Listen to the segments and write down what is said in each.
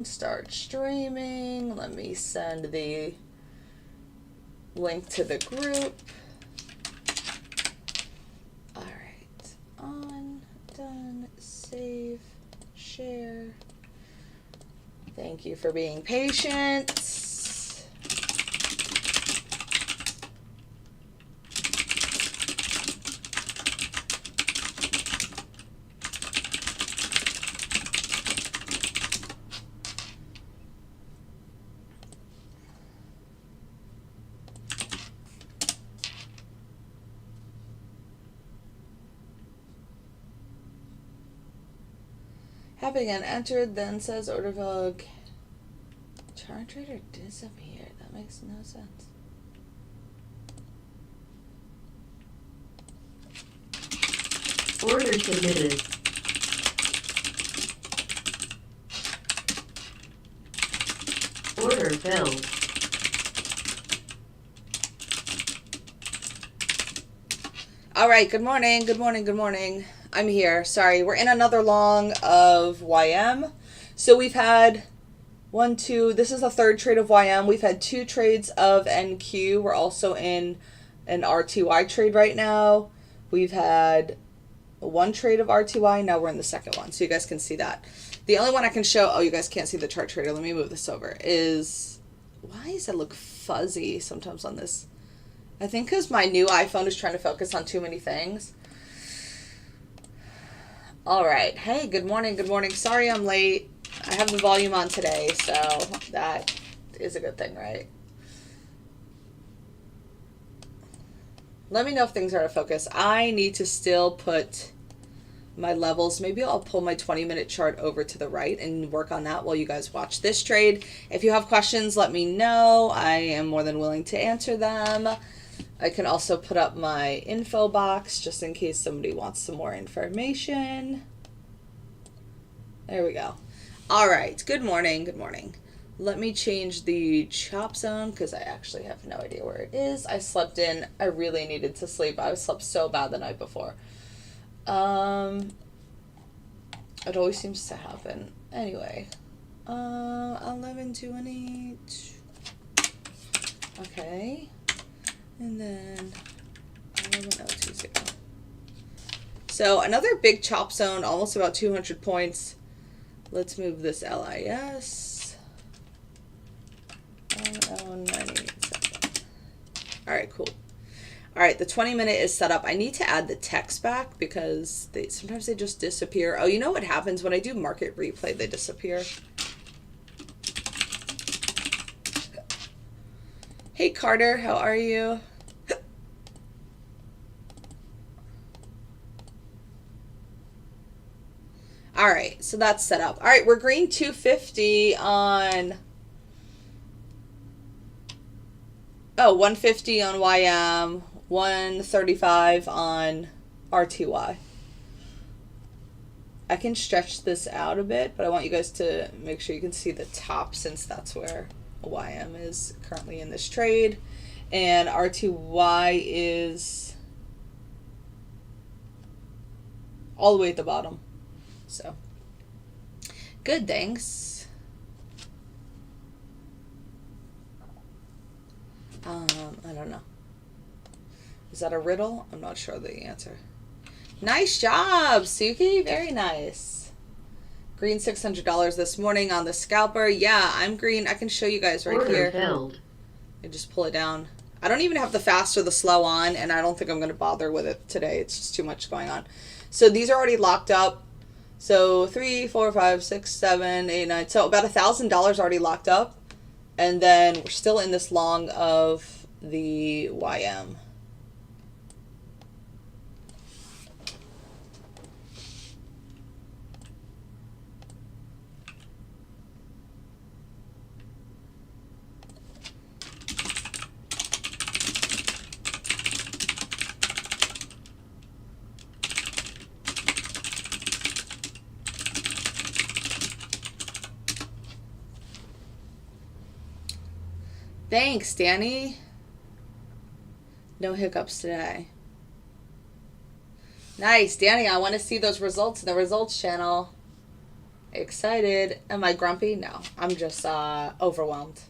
Start streaming. Let me send the link to the group. All right, on, done, save, share. Thank you for being patient. Having an entered, then says order value. Chart trader disappeared. That makes no sense. Order submitted. Order filled. All right, good morning, good morning, good morning. I'm here. Sorry, we're in another long of YM. So we've had this is the third trade of YM. We've had 2 trades of NQ. We're also in an RTY trade right now. We've had 1 trade of RTY. Now we're in the second one, so you guys can see that. The only one I can show, oh, you guys can't see the chart trader. Let me move this over. Why does it look fuzzy sometimes on this? I think because my new iPhone is trying to focus on too many things. All right. Hey, good morning. Good morning. Sorry I'm late. I have the volume on today, so that is a good thing, right? Let me know if things are out of focus. I need to still put my levels. Maybe I'll pull my 20-minute chart over to the right and work on that while you guys watch this trade. If you have questions, let me know. I am more than willing to answer them. I can also put up my info box just in case somebody wants some more information. There we go. All right. Good morning. Good morning. Let me change the chop zone because I actually have no idea where it is. I slept in. I really needed to sleep. I slept so bad the night before. It always seems to happen. Anyway. 11:20. Okay. And then 11:020. So another big chop zone, almost about 200 points. Let's move this LIS. 11:097. All right, cool. All right, the 20-minute is set up. I need to add the text back because sometimes they just disappear. Oh, you know what happens when I do market replay? They disappear. Hey, Carter, how are you? All right, so that's set up. All right, we're green 250 on... Oh, 150 on YM, 135 on RTY. I can stretch this out a bit, but I want you guys to make sure you can see the top since that's where YM is currently in this trade. And RTY is all the way at the bottom. So, good, thanks. I don't know. Is that a riddle? I'm not sure the answer. Nice job, Suki. Very nice. Green $600 this morning on the scalper. Yeah, I'm green. I can show you guys right here. Filled. And just pull it down. I don't even have the fast or the slow on, and I don't think I'm going to bother with it today. It's just too much going on. So these are already locked up. So 3, 4, 5, 6, 7, 8, 9. So about $1,000 already locked up. And then we're still in this long of the YM. Thanks, Danny. No hiccups today. Nice, Danny. I want to see those results in the results channel. excited. Am I grumpy? No, I'm just overwhelmed.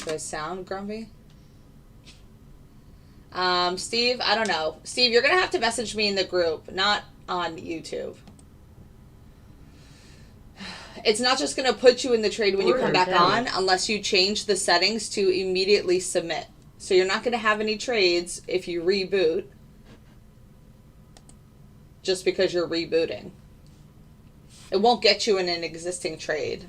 Do I sound grumpy? Steve, I don't know. Steve, you're going to have to message me in the group, not on YouTube. It's not just going to put you in the trade when you come back on unless you change the settings to immediately submit. So you're not going to have any trades if you reboot just because you're rebooting. It won't get you in an existing trade.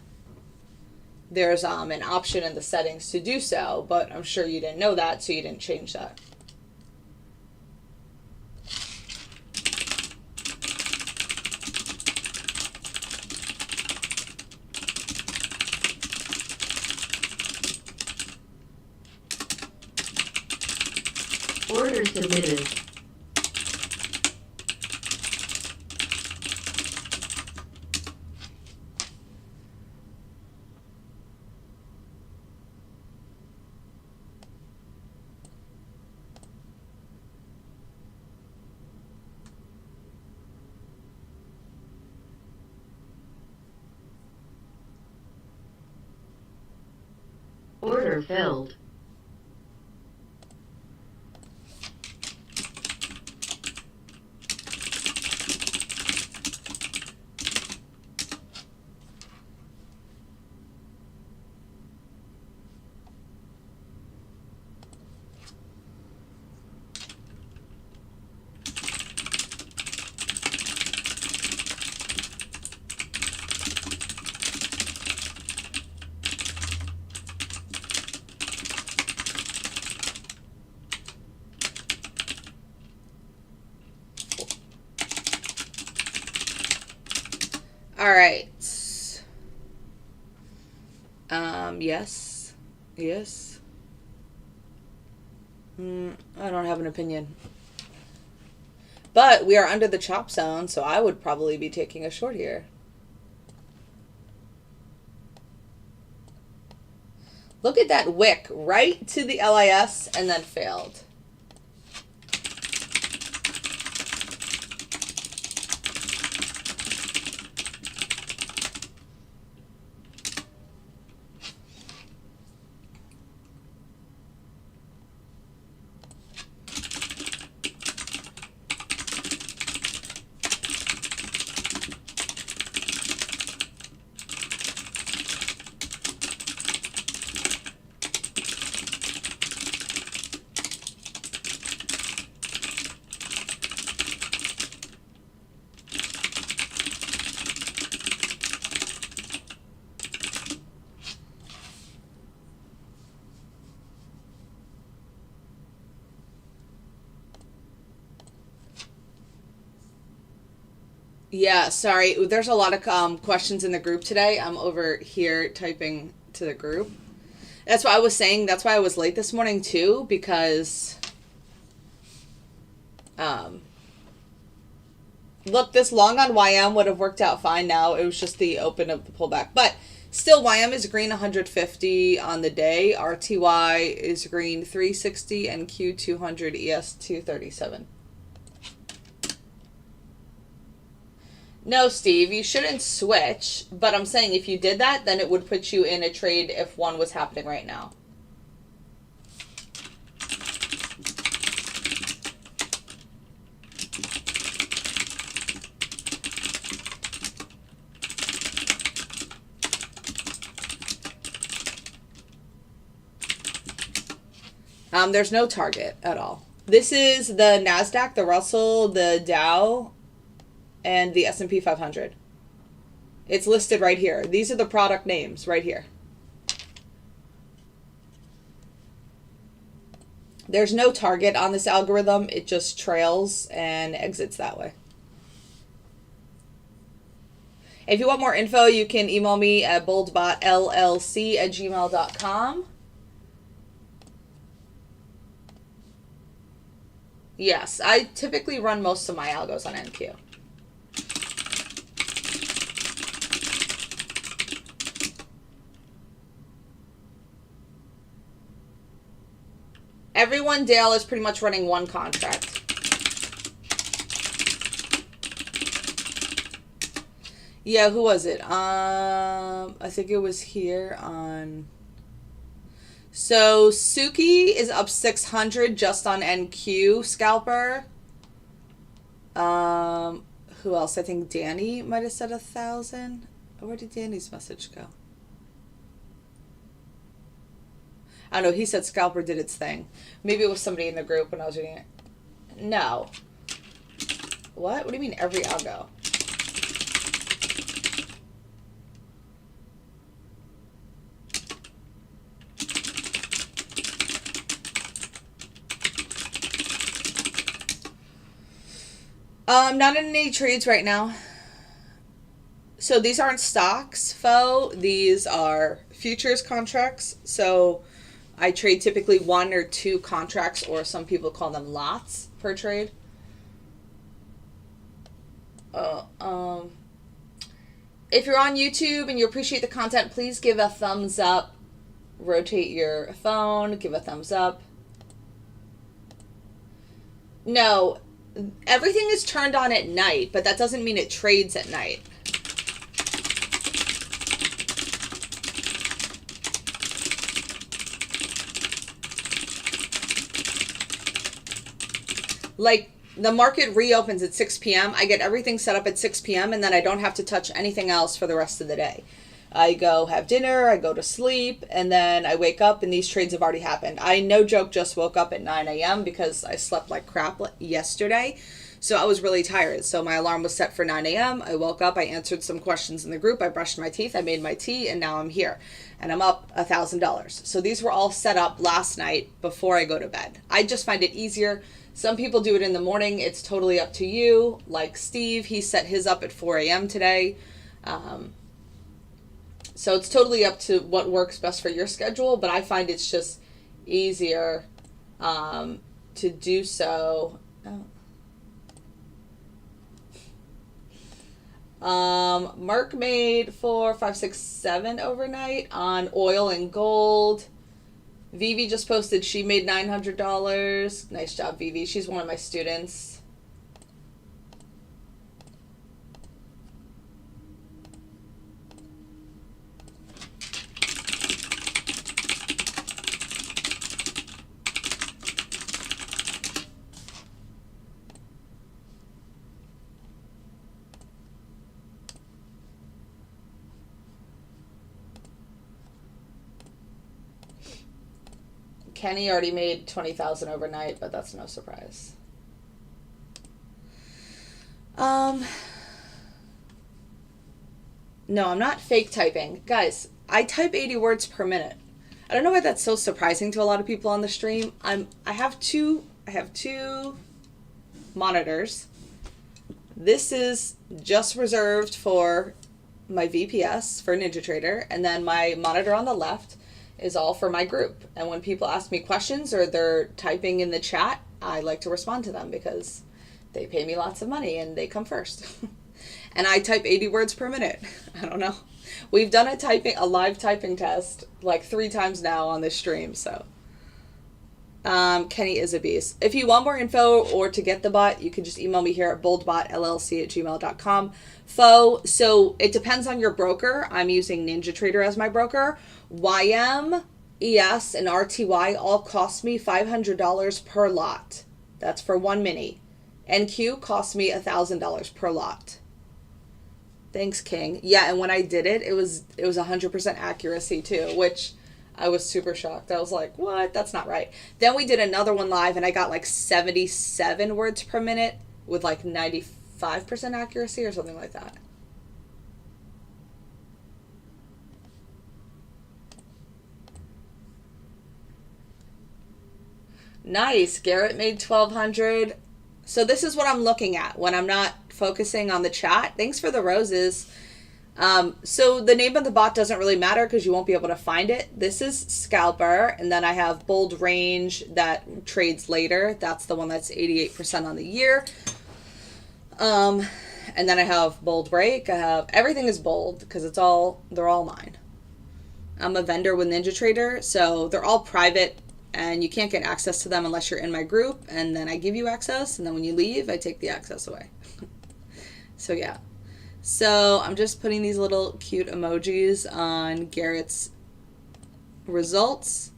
There's an option in the settings to do so, but I'm sure you didn't know that, so you didn't change that. Order submitted. Order filled. All right. Yes. Yes. I don't have an opinion. But we are under the chop zone, so I would probably be taking a short here. Look at that wick right to the LIS and then failed. Yeah, sorry. There's a lot of questions in the group today. I'm over here typing to the group. That's why I was saying, that's why I was late this morning too, because look, this long on YM would have worked out fine now. It was just the open of the pullback. But still, YM is green 150 on the day. RTY is green 360 and Q200 ES 237. No, Steve, you shouldn't switch, but I'm saying if you did that, then it would put you in a trade if one was happening right now. There's no target at all. This is the NASDAQ, the Russell, the Dow, and the S&P 500. It's listed right here. These are the product names right here. There's no target on this algorithm. It just trails and exits that way. If you want more info, you can email me at boldbotllc@gmail.com. Yes, I typically run most of my algos on NQ. Everyone, Dale, is pretty much running one contract. Yeah, who was it? I think it was here on. So Suki is up 600 just on NQ scalper. Who else? I think Danny might have said 1,000. Where did Danny's message go? I don't know. He said scalper did its thing. Maybe it was somebody in the group when I was reading it. No. What? What do you mean every algo? Not in any trades right now. So these aren't stocks, Fo. These are futures contracts. So I trade typically 1 or 2 contracts, or some people call them lots per trade. If you're on YouTube and you appreciate the content, please give a thumbs up. Rotate your phone, give a thumbs up. No, everything is turned on at night, but that doesn't mean it trades at night. Like, the market reopens at 6 p.m. I get everything set up at 6 p.m. and then I don't have to touch anything else for the rest of the day. I go have dinner, I go to sleep, and then I wake up and these trades have already happened. I, no joke, just woke up at 9 a.m. because I slept like crap yesterday. So I was really tired. So my alarm was set for 9 a.m. I woke up, I answered some questions in the group, I brushed my teeth, I made my tea, and now I'm here. And I'm up $1,000. So these were all set up last night before I go to bed. I just find it easier. Some people do it in the morning. It's totally up to you. Like Steve, he set his up at 4 a.m. today. So it's totally up to what works best for your schedule, but I find it's just easier to do so. Mark made 4, 5, 6, 7 overnight on oil and gold. Vivi just posted she made $900. Nice job, Vivi. She's one of my students. Kenny already made 20,000 overnight, but that's no surprise. No, I'm not fake typing. Guys, I type 80 words per minute. I don't know why that's so surprising to a lot of people on the stream. I have two monitors. This is just reserved for my VPS for NinjaTrader, and then my monitor on the left is all for my group. And when people ask me questions or they're typing in the chat, I like to respond to them because they pay me lots of money and they come first. And I type 80 words per minute. I don't know. We've done a live typing test like 3 times now on this stream, so. Kenny is a beast. If you want more info or to get the bot, you can just email me here at boldbotllc@gmail.com. So it depends on your broker. I'm using NinjaTrader as my broker. YM, ES, and RTY all cost me $500 per lot. That's for 1 mini. NQ cost me $1,000 per lot. Thanks, King. Yeah, and when I did it, it was 100% accuracy too, which I was super shocked. I was like, what? That's not right. Then we did another one live, and I got like 77 words per minute with like 95% accuracy or something like that. Nice. Garrett made 1,200. So this is what I'm looking at when I'm not focusing on the chat. Thanks for the roses. So the name of the bot doesn't really matter because you won't be able to find it. This is Scalper, and then I have Bold Range that trades later. That's the one that's 88% on the year. And then I have Bold Break. I have everything is bold because they're all mine. I'm a vendor with NinjaTrader, so they're all private and you can't get access to them unless you're in my group, and then I give you access, and then when you leave, I take the access away. So yeah. So I'm just putting these little cute emojis on Garrett's results.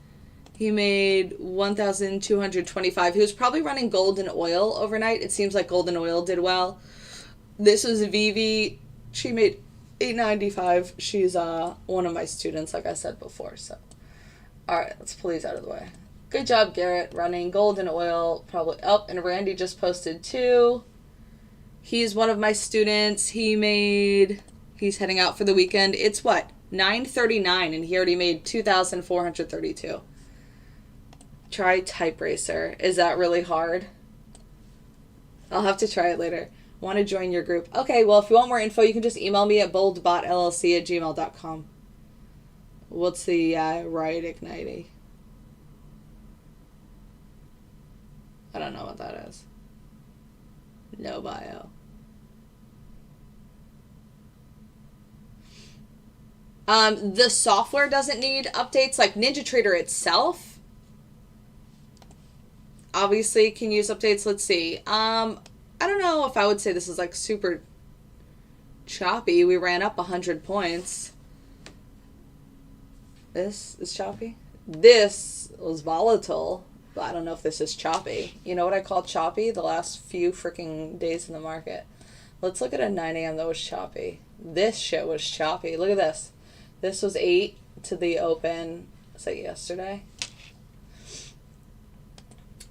He made 1,225. He was probably running gold and oil overnight. It seems like gold and oil did well. This was Vivi. She made 895. She's one of my students, like I said before. So, all right, let's pull these out of the way. Good job, Garrett, running gold and oil. Probably up. And Randy just posted 2. He's one of my students. He's heading out for the weekend. It's what? 9:39, and he already made 2,432. Try Type Racer. Is that really hard? I'll have to try it later. Want to join your group? Okay, well, if you want more info, you can just email me at boldbotllc@gmail.com. What's the Riot Igniting? I don't know what that is. No bio. The software doesn't need updates. Like NinjaTrader itself, obviously can use updates. Let's see. I don't know if I would say this is like super choppy. We ran up 100 points. This is choppy. This was volatile. But I don't know if this is choppy. You know what I call choppy? The last few freaking days in the market. Let's look at a 9 a.m. that was choppy. This shit was choppy. Look at this. This was 8 to the open. Was that yesterday?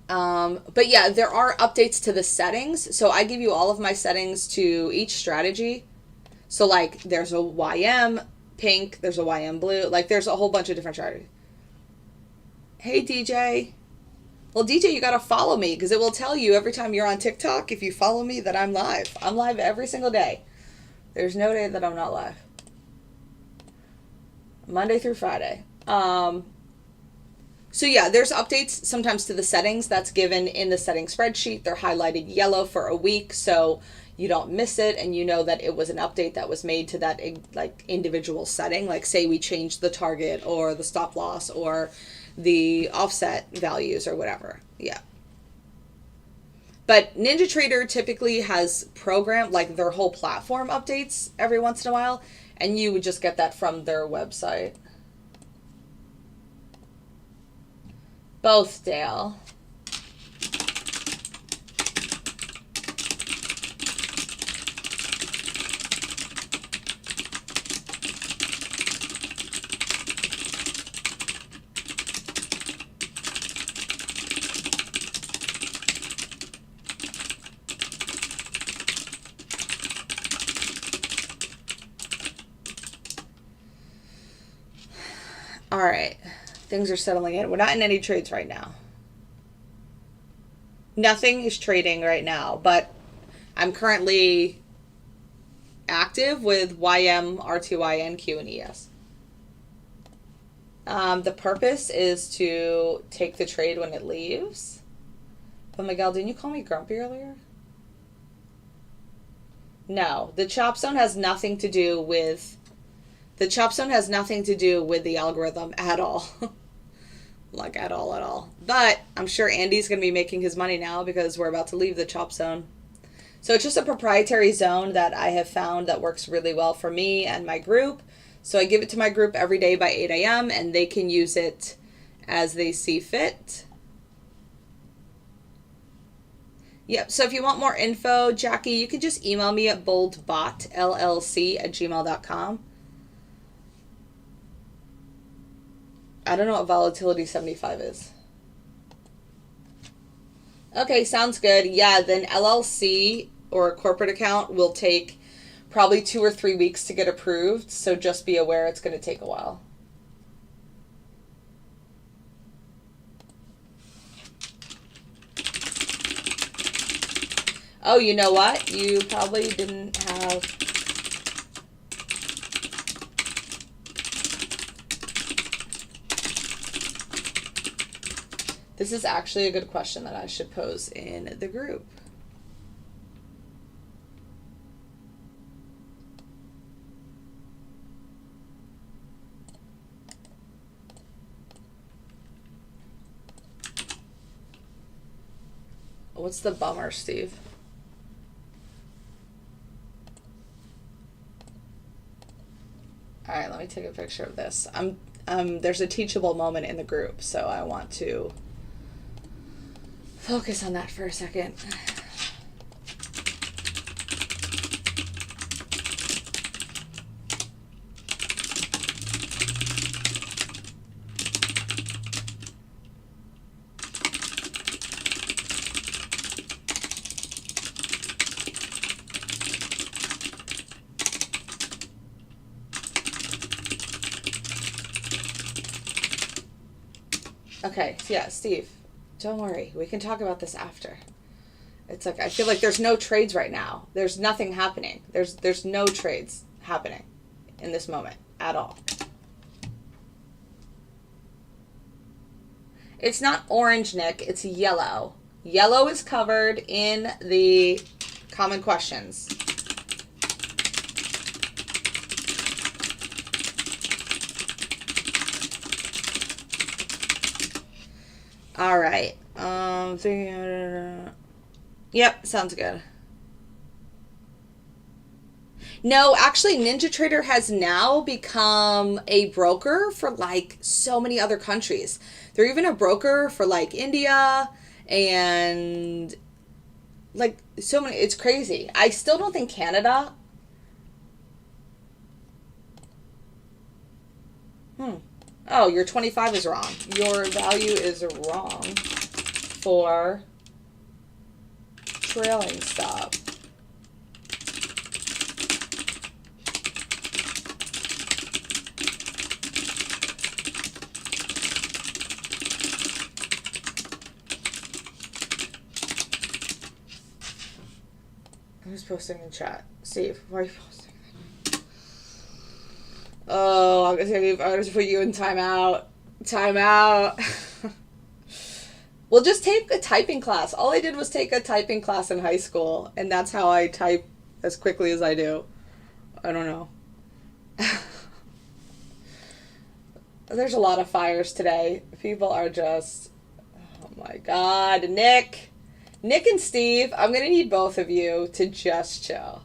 But yeah, there are updates to the settings. So I give you all of my settings to each strategy. So like there's a YM pink, there's a YM blue. Like there's a whole bunch of different strategies. Hey, DJ. Well, DJ, you got to follow me because it will tell you every time you're on TikTok, if you follow me, that I'm live. I'm live every single day. There's no day that I'm not live. Monday through Friday. So yeah, there's updates sometimes to the settings. That's given in the settings spreadsheet. They're highlighted yellow for a week so you don't miss it and you know that it was an update that was made to that like individual setting. Like say we changed the target or the stop loss or the offset values or whatever. Yeah. But NinjaTrader typically has programmed, like their whole platform updates every once in a while, and you would just get that from their website. Both, Dale. All right, things are settling in. We're not in any trades right now. Nothing is trading right now, but I'm currently active with YM, RTY, NQ, and ES. The purpose is to take the trade when it leaves. But Miguel, didn't you call me grumpy earlier? No, the chop zone has nothing to do with... The chop zone has nothing to do with the algorithm at all. Like, at all. But I'm sure Andy's going to be making his money now because we're about to leave the chop zone. So it's just a proprietary zone that I have found that works really well for me and my group. So I give it to my group every day by 8 a.m. and they can use it as they see fit. Yep, so if you want more info, Jackie, you can just email me at boldbotllc@gmail.com. I don't know what volatility 75 is. Okay, sounds good. Yeah, then LLC or a corporate account will take probably 2 or 3 weeks to get approved. So just be aware it's going to take a while. Oh, you know what? You probably didn't have... This is actually a good question that I should pose in the group. What's the bummer, Steve? All right, let me take a picture of this. There's a teachable moment in the group, so I want to focus on that for a second. Okay, so yeah, Steve, don't worry. We can talk about this after. It's like I feel like there's no trades right now. There's nothing happening. There's no trades happening in this moment at all. It's not orange, Nick. It's yellow. Yellow is covered in the common questions. All right. Yep, sounds good. No, actually, NinjaTrader has now become a broker for like so many other countries. They're even a broker for like India and like so many. It's crazy. I still don't think Canada. Oh, your 25 is wrong. Your value is wrong for trailing stop. Who's posting in chat? Steve, why are you posting? Oh, I'm gonna put you in timeout. Timeout. Well, just take a typing class. All I did was take a typing class in high school, and that's how I type as quickly as I do. I don't know. There's a lot of fires today. People are just... Oh my God. Nick and Steve, I'm gonna need both of you to just chill.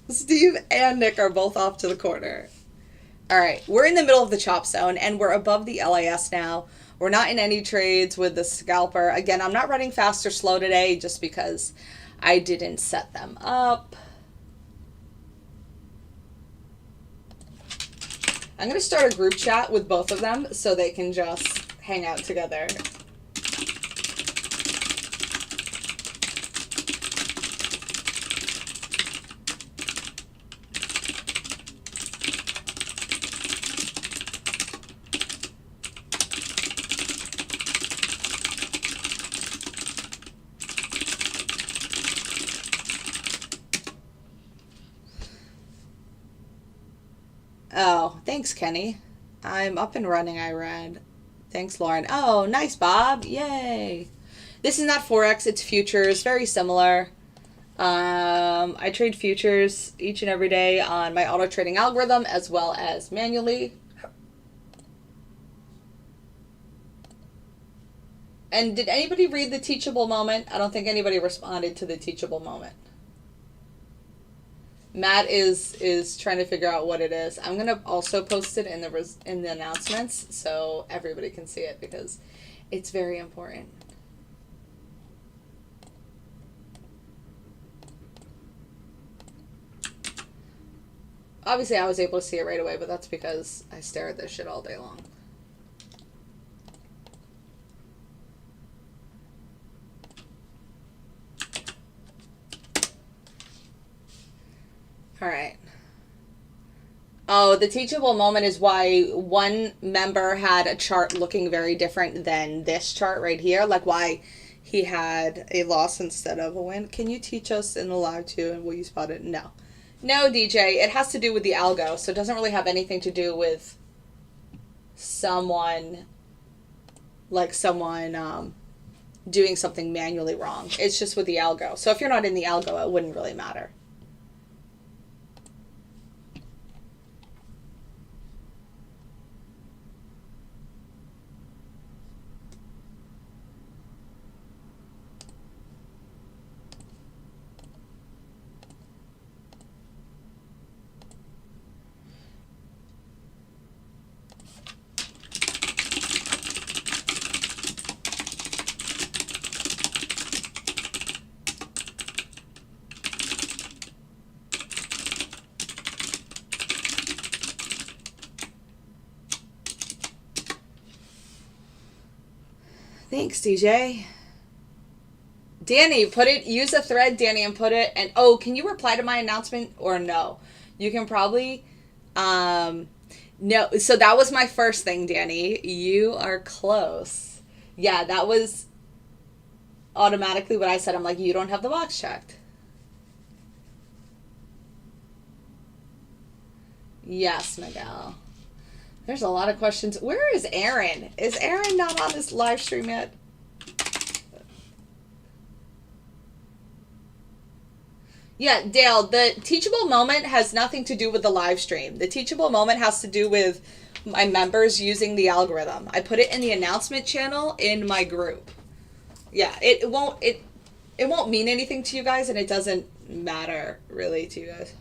Steve and Nick are both off to the corner. All right, we're in the middle of the chop zone, and we're above the LIS now. We're not in any trades with the scalper. Again, I'm not running fast or slow today just because I didn't set them up. I'm going to start a group chat with both of them so they can just hang out together. Oh, thanks, Kenny. I'm up and running, I read. Thanks, Lauren. Oh, nice, Bob. Yay. This is not forex, it's futures. Very similar. I trade futures each and every day on my auto trading algorithm as well as manually. And did anybody read the teachable moment? I don't think anybody responded to the teachable moment. Matt is trying to figure out what it is. I'm gonna also post it in the announcements so everybody can see it because it's very important. Obviously, I was able to see it right away, but that's because I stare at this shit all day long. All right. Oh, the teachable moment is why one member had a chart looking very different than this chart right here. Like why he had a loss instead of a win. Can you teach us in the live too and will you spot it? No. No, DJ. It has to do with the algo. So it doesn't really have anything to do with someone doing something manually wrong. It's just with the algo. So if you're not in the algo, it wouldn't really matter. Thanks, DJ. Danny, use a thread, Danny, and put it, and oh, can you reply to my announcement or no? You can probably, no, so that was my first thing, Danny. You are close. Yeah, that was automatically what I said. I'm like, you don't have the box checked. Yes, Miguel. There's a lot of questions. Where is Aaron? Is Aaron not on this live stream yet? Yeah, Dale, the teachable moment has nothing to do with the live stream. The teachable moment has to do with my members using the algorithm. I put it in the announcement channel in my group. Yeah, it won't mean anything to you guys, and it doesn't matter really to you guys.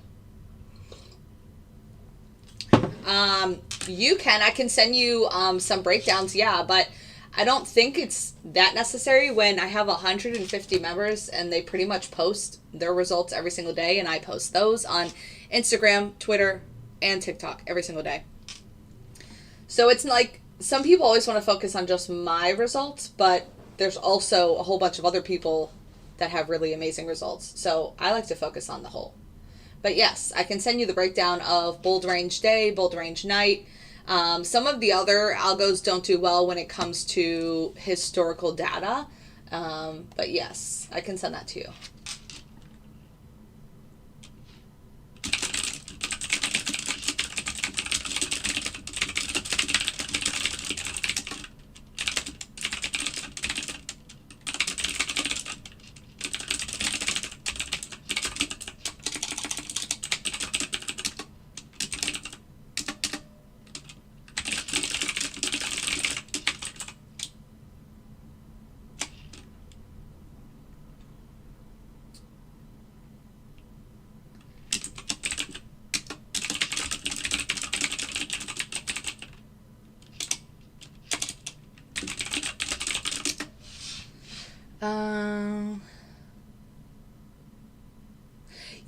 I can send you some breakdowns, yeah, but I don't think it's that necessary when I have 150 members and they pretty much post their results every single day, and I post those on Instagram, Twitter, and TikTok every single day. So it's like some people always want to focus on just my results, but there's also a whole bunch of other people that have really amazing results. So I like to focus on the whole. But yes, I can send you the breakdown of bold range day, bold range night. Some of the other algos don't do well when it comes to historical data. But yes, I can send that to you.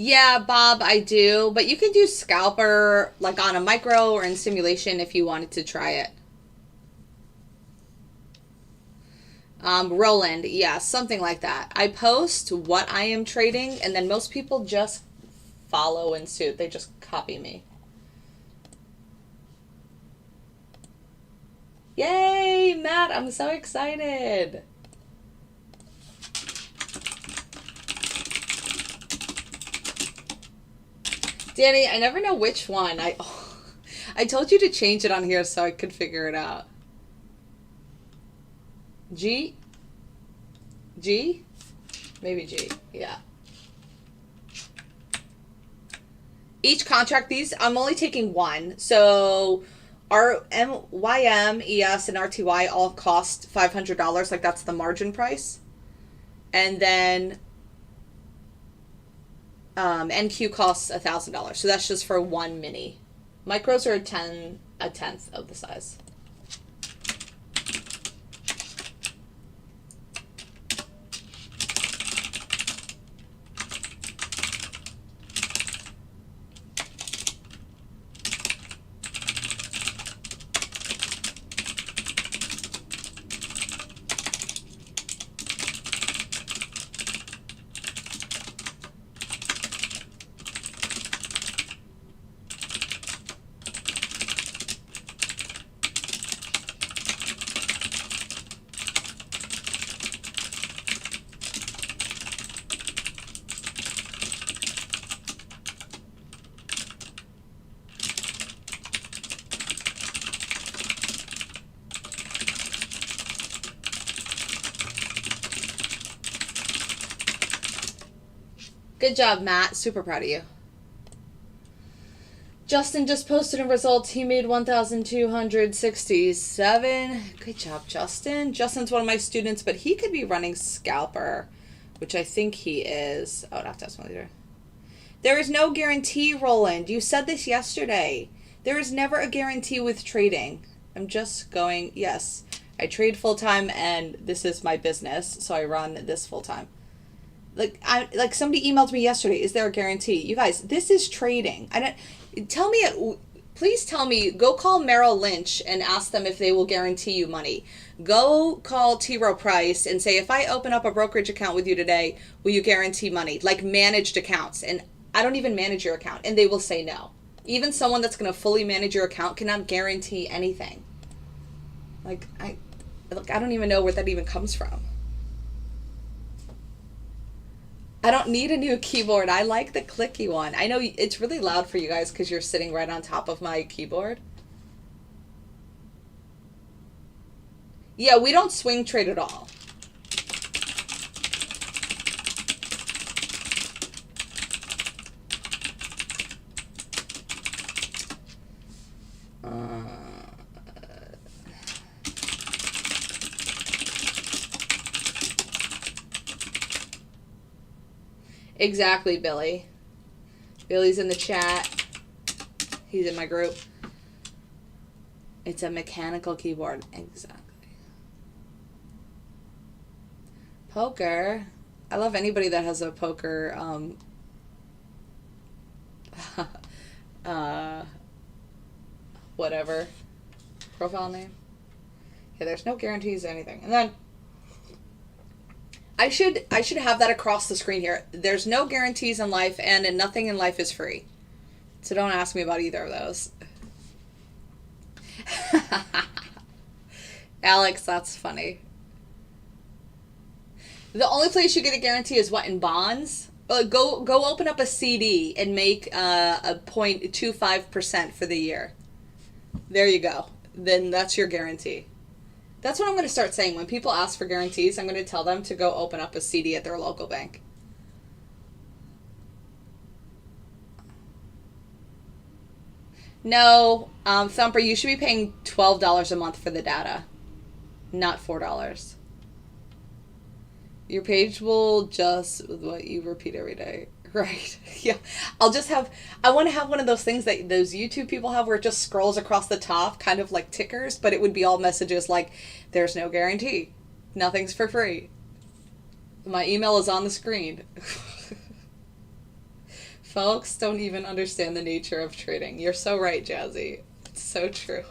Yeah, Bob, I do. But you could do scalper like on a micro or in simulation if you wanted to try it. Roland, yeah, something like that. I post what I am trading, and then most people just follow in suit. They just copy me. Yay, Matt, I'm so excited. Danny, I never know which one. I told you to change it on here so I could figure it out. G? G? Maybe G. Yeah. Each contract, these, I'm only taking one. So our YM, ES, and RTY all cost $500. Like that's the margin price. And then NQ costs $1,000. So that's just for one mini. Micros are a tenth of the size. Good job, Matt. Super proud of you. Justin just posted a result. He made 1,267. Good job, Justin. Justin's one of my students, but he could be running Scalper, which I think he is. Oh, not that's one later. There is no guarantee, Roland. You said this yesterday. There is never a guarantee with trading. I'm just going, yes, I trade full-time and this is my business, so I run this full-time. Like somebody emailed me yesterday, is there a guarantee? You guys, this is trading. Please tell me, go call Merrill Lynch and ask them if they will guarantee you money. Go call T. Rowe Price and say, if I open up a brokerage account with you today, will you guarantee money? Like managed accounts. And I don't even manage your account. And they will say no. Even someone that's going to fully manage your account cannot guarantee anything. I don't even know where that even comes from. I don't need a new keyboard. I like the clicky one. I know it's really loud for you guys because you're sitting right on top of my keyboard. Yeah, we don't swing trade at all. Exactly, Billy. Billy's in the chat. He's in my group. It's a mechanical keyboard. Exactly. Poker. I love anybody that has a poker whatever profile name. Yeah, there's no guarantees or anything. And then I should have that across the screen here. There's no guarantees in life, and nothing in life is free. So don't ask me about either of those. Alex, that's funny. The only place you get a guarantee is what, in bonds? Go open up a CD and make a 0.25% for the year. There you go. Then that's your guarantee. That's what I'm going to start saying. When people ask for guarantees, I'm going to tell them to go open up a CD at their local bank. No, Thumper, you should be paying $12 a month for the data, not $4. Your page will just what you repeat every day. Right. Yeah. I want to have one of those things that those YouTube people have where it just scrolls across the top, kind of like tickers, but it would be all messages like, there's no guarantee. Nothing's for free. My email is on the screen. Folks don't even understand the nature of trading. You're so right, Jazzy. It's so true.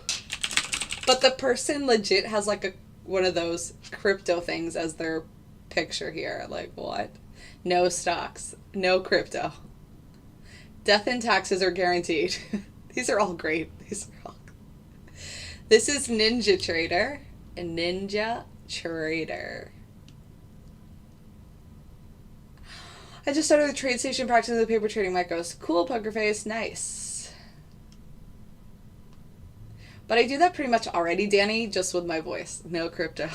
But the person legit has like one of those crypto things as their picture here. Like, what? No stocks. No crypto. Death and taxes are guaranteed. These are all great. This is NinjaTrader. NinjaTrader. I just started the trade station practicing the paper trading micros. Cool, poker face. Nice. But I do that pretty much already, Danny, just with my voice. No crypto.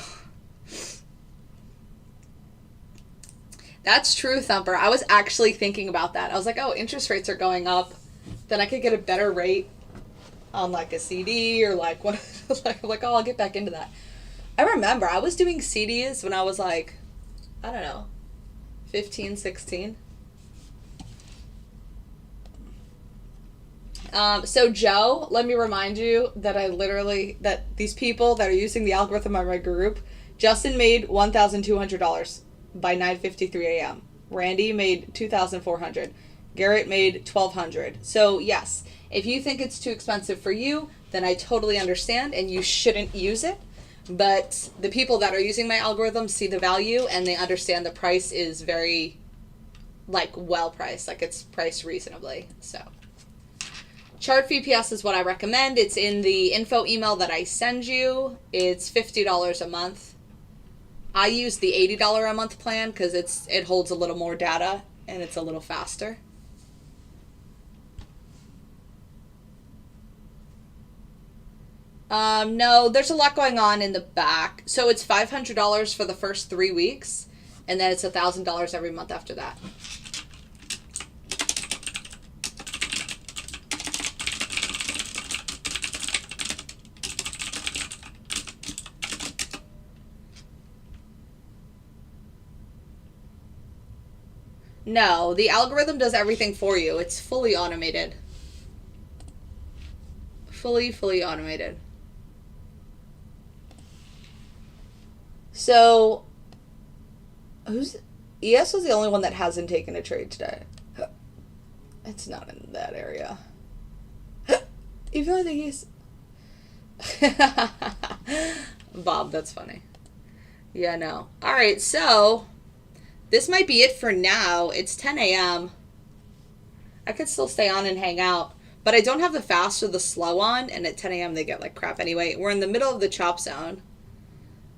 That's true, Thumper. I was actually thinking about that. I was like, oh, interest rates are going up. Then I could get a better rate on like a CD or like what? like, oh, I'll get back into that. I remember I was doing CDs when I was like, I don't know, 15, 16. So Joe, let me remind you that that these people that are using the algorithm on my group, Justin made $1,200 by 9:53 a.m. Randy made $2,400. Garrett made $1,200. So yes, if you think it's too expensive for you, then I totally understand and you shouldn't use it. But the people that are using my algorithm see the value and they understand the price is very well priced, like it's priced reasonably. So Chart VPS is what I recommend. It's in the info email that I send you. It's $50 a month. I use the $80 a month plan because it holds a little more data and it's a little faster. No, there's a lot going on in the back. So it's $500 for the first 3 weeks, and then it's $1,000 every month after that. No, the algorithm does everything for you. It's fully automated. Fully automated. So, ES was the only one that hasn't taken a trade today. It's not in that area. Even though I think he's... Bob, that's funny. Yeah, no. Alright, so this might be it for now. It's 10 a.m. I could still stay on and hang out, but I don't have the fast or the slow on, and at 10 a.m. they get like crap anyway. We're in the middle of the chop zone,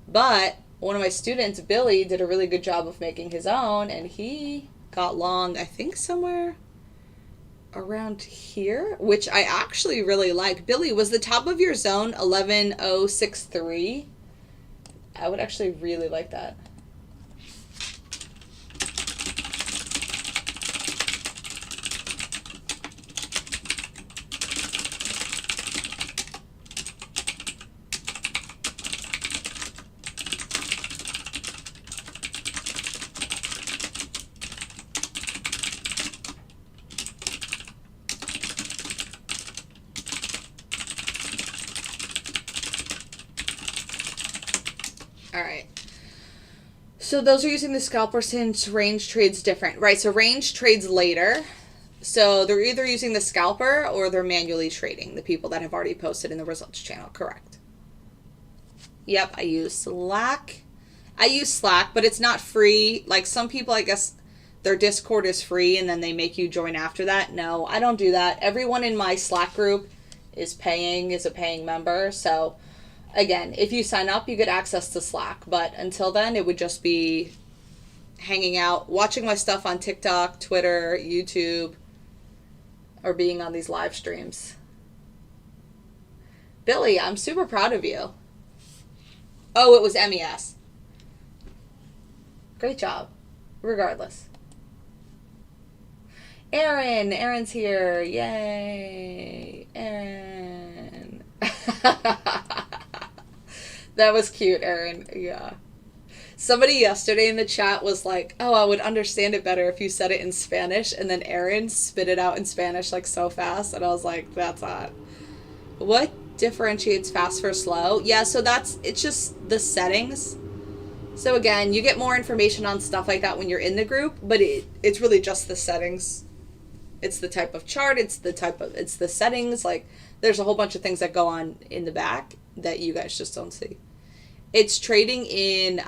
but one of my students, Billy, did a really good job of making his own, and he got long, I think somewhere around here, which I actually really like. Billy, was the top of your zone 11,063? I would actually really like that. All right. So those are using the scalper since range trades different. Right, so range trades later. So they're either using the scalper or they're manually trading, the people that have already posted in the results channel, correct. Yep, I use Slack. I use Slack, but it's not free. Like some people, I guess their Discord is free and then they make you join after that. No, I don't do that. Everyone in my Slack group is a paying member. So again, if you sign up, you get access to Slack. But until then, it would just be hanging out, watching my stuff on TikTok, Twitter, YouTube, or being on these live streams. Billy, I'm super proud of you. Oh, it was MES. Great job. Regardless. Aaron's here. Yay. Aaron. That was cute, Aaron. Yeah. Somebody yesterday in the chat was like, oh, I would understand it better if you said it in Spanish. And then Aaron spit it out in Spanish like so fast. And I was like, that's hot. What differentiates fast for slow? Yeah, so it's just the settings. So again, you get more information on stuff like that when you're in the group, but it's really just the settings. It's the type of chart, it's the settings. Like there's a whole bunch of things that go on in the back that you guys just don't see. It's trading in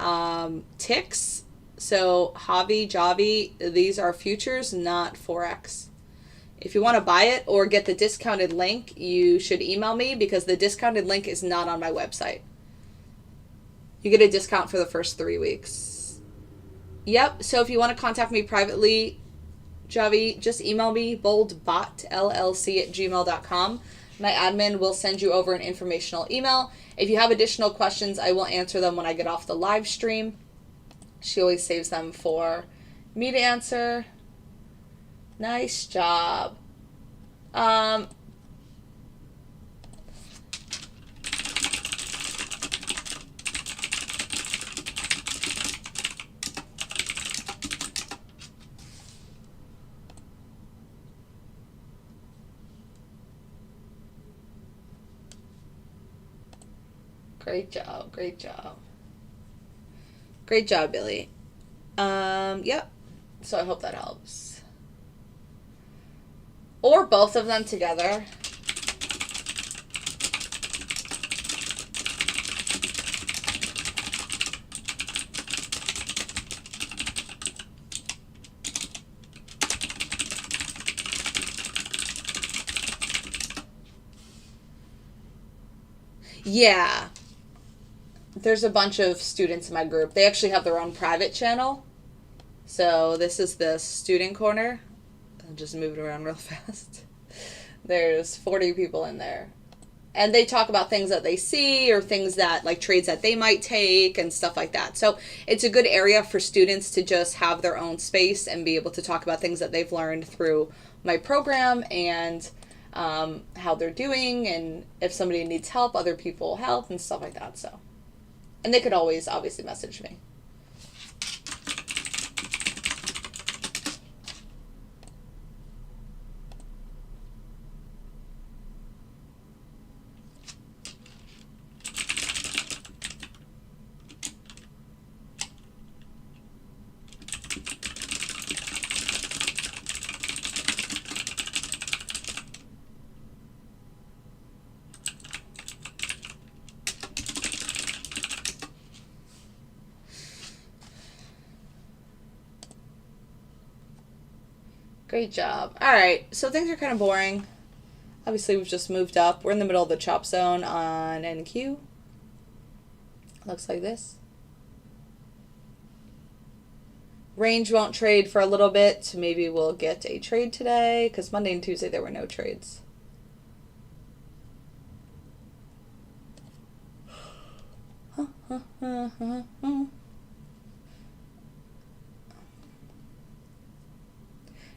ticks. So Javi, these are futures, not forex. If you want to buy it or get the discounted link, you should email me because the discounted link is not on my website. You get a discount for the first 3 weeks. Yep, so if you want to contact me privately, Javi, just email me, boldbotllc@gmail.com. My admin will send you over an informational email. If you have additional questions, I will answer them when I get off the live stream. She always saves them for me to answer. Nice job. Great job, great job. Great job, Billy. Yep. So I hope that helps. Or both of them together. Yeah. There's a bunch of students in my group. They actually have their own private channel. So this is the student corner. I'll just move it around real fast. There's 40 people in there. And they talk about things that they see or things that, like trades that they might take and stuff like that. So it's a good area for students to just have their own space and be able to talk about things that they've learned through my program and how they're doing. And if somebody needs help, other people help and stuff like that. So. And they could always, obviously, message me. Great job. All right, so things are kind of boring. Obviously, we've just moved up. We're in the middle of the chop zone on NQ. Looks like this. Range won't trade for a little bit. Maybe we'll get a trade today because Monday and Tuesday there were no trades.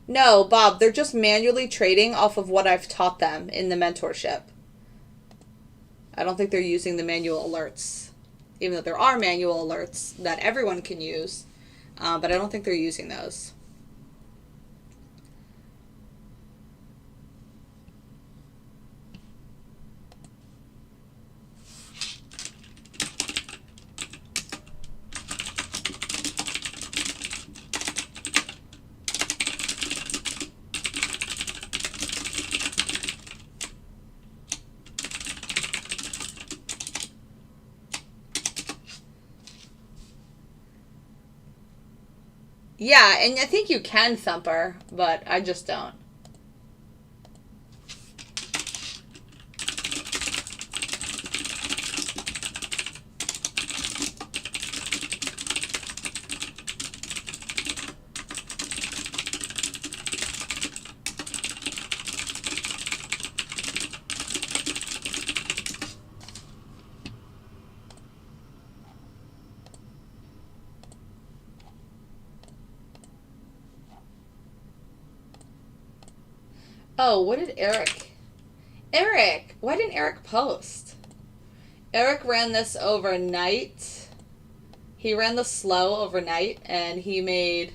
No, Bob, they're just manually trading off of what I've taught them in the mentorship. I don't think they're using the manual alerts, even though there are manual alerts that everyone can use, but I don't think they're using those. Yeah, and I think you can Thumper, but I just don't. Oh, what did Eric, why didn't Eric post? Eric ran this overnight. He ran the slow overnight, and he made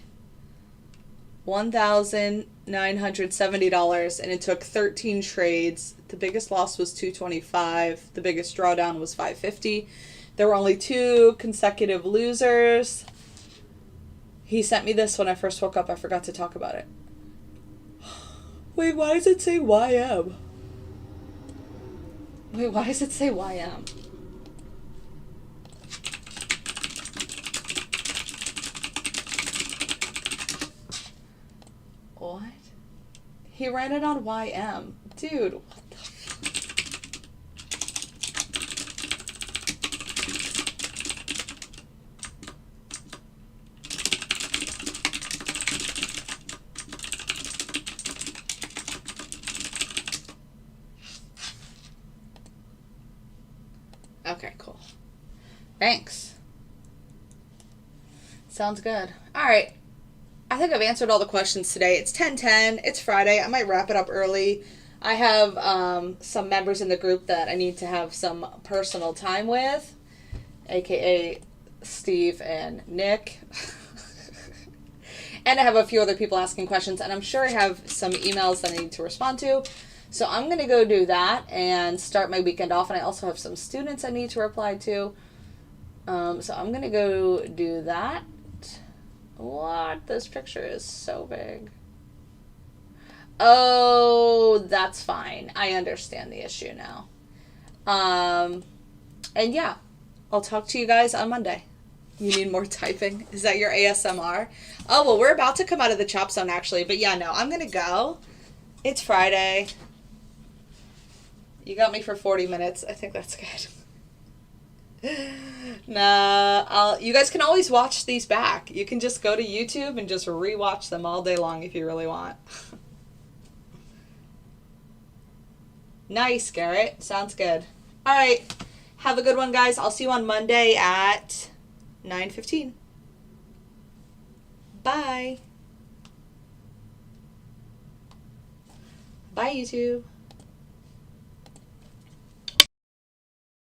$1,970, and it took 13 trades. The biggest loss was $225. The biggest drawdown was $550. There were only 2 consecutive losers. He sent me this when I first woke up. I forgot to talk about it. Wait, why does it say YM? Wait, why does it say YM? What? He ran it on YM. Dude, what the fuck? Okay, cool. Thanks. Sounds good. All right. I think I've answered all the questions today. It's 10:10. It's Friday. I might wrap it up early. I have some members in the group that I need to have some personal time with, aka Steve and Nick. And I have a few other people asking questions, and I'm sure I have some emails that I need to respond to. So I'm going to go do that and start my weekend off. And I also have some students I need to reply to. So I'm going to go do that. What? This picture is so big. Oh, that's fine. I understand the issue now. And yeah, I'll talk to you guys on Monday. You need more typing? Is that your ASMR? Oh, well, we're about to come out of the chop zone, actually. But yeah, no, I'm going to go. It's Friday. You got me for 40 minutes. I think that's good. Nah, you guys can always watch these back. You can just go to YouTube and just rewatch them all day long if you really want. Nice, Garrett. Sounds good. All right. Have a good one, guys. I'll see you on Monday at 9:15. Bye. Bye, YouTube.